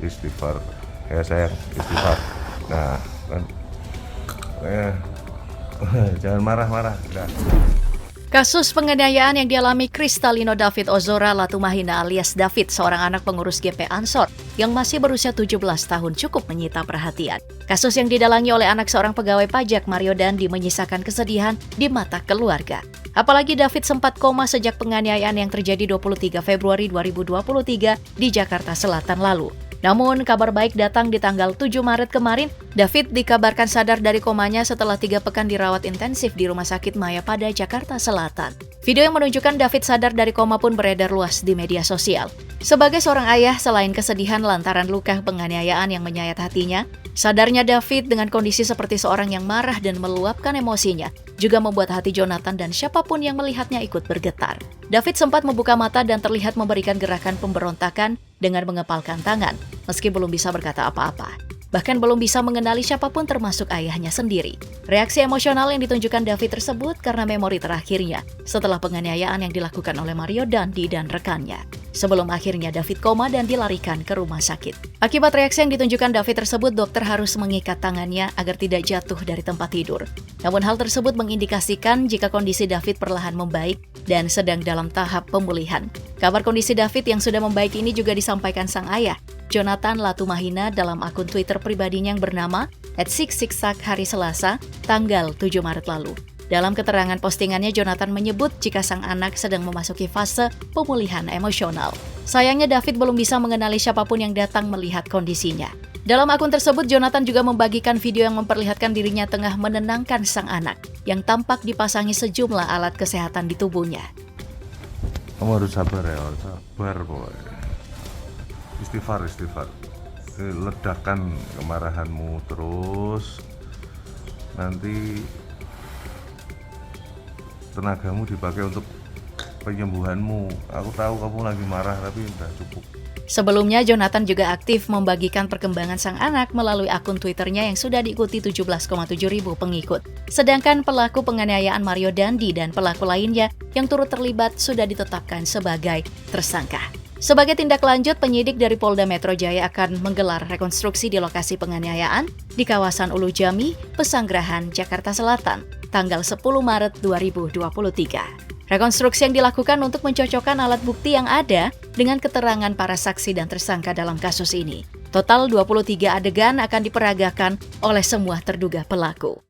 Istighfar. Ya sayang, istighfar. Nah, kan. Jangan marah-marah. Udah. Kasus penganiayaan yang dialami Kristalino David Ozora Latumahina alias David, seorang anak pengurus GP Ansor yang masih berusia 17 tahun cukup menyita perhatian. Kasus yang didalangi oleh anak seorang pegawai pajak Mario Dandi menyisakan kesedihan di mata keluarga. Apalagi David sempat koma sejak penganiayaan yang terjadi 23 Februari 2023 di Jakarta Selatan lalu. Namun, kabar baik datang di tanggal 7 Maret kemarin. David dikabarkan sadar dari komanya setelah 3 pekan dirawat intensif di Rumah Sakit Mayapada, Jakarta Selatan. Video yang menunjukkan David sadar dari koma pun beredar luas di media sosial. Sebagai seorang ayah, selain kesedihan lantaran luka penganiayaan yang menyayat hatinya, sadarnya David dengan kondisi seperti seorang yang marah dan meluapkan emosinya juga membuat hati Jonathan dan siapapun yang melihatnya ikut bergetar. David sempat membuka mata dan terlihat memberikan gerakan pemberontakan dengan mengepalkan tangan, meski belum bisa berkata apa-apa. Bahkan belum bisa mengenali siapapun termasuk ayahnya sendiri. Reaksi emosional yang ditunjukkan David tersebut karena memori terakhirnya setelah penganiayaan yang dilakukan oleh Mario Dandi dan rekannya. Sebelum akhirnya David koma dan dilarikan ke rumah sakit. Akibat reaksi yang ditunjukkan David tersebut, dokter harus mengikat tangannya agar tidak jatuh dari tempat tidur. Namun hal tersebut mengindikasikan jika kondisi David perlahan membaik dan sedang dalam tahap pemulihan. Kabar kondisi David yang sudah membaik ini juga disampaikan sang ayah, Jonathan Latumahina, dalam akun Twitter pribadinya yang bernama @666 hari Selasa, tanggal 7 Maret lalu. Dalam keterangan postingannya, Jonathan menyebut jika sang anak sedang memasuki fase pemulihan emosional. Sayangnya David belum bisa mengenali siapapun yang datang melihat kondisinya. Dalam akun tersebut, Jonathan juga membagikan video yang memperlihatkan dirinya tengah menenangkan sang anak, yang tampak dipasangi sejumlah alat kesehatan di tubuhnya. Kamu harus sabar ya, harus sabar boy. Istighfar. Ledakan kemarahanmu terus, nanti tenagamu dipakai untuk penyembuhanmu. Aku tahu kamu lagi marah, tapi udah cukup. Sebelumnya, Jonathan juga aktif membagikan perkembangan sang anak melalui akun Twitternya yang sudah diikuti 17,7 ribu pengikut. Sedangkan pelaku penganiayaan Mario Dandi dan pelaku lainnya yang turut terlibat sudah ditetapkan sebagai tersangka. Sebagai tindak lanjut, penyidik dari Polda Metro Jaya akan menggelar rekonstruksi di lokasi penganiayaan di kawasan Ulu Jami, Pesanggerahan, Jakarta Selatan, tanggal 10 Maret 2023. Rekonstruksi yang dilakukan untuk mencocokkan alat bukti yang ada dengan keterangan para saksi dan tersangka dalam kasus ini. Total 23 adegan akan diperagakan oleh semua terduga pelaku.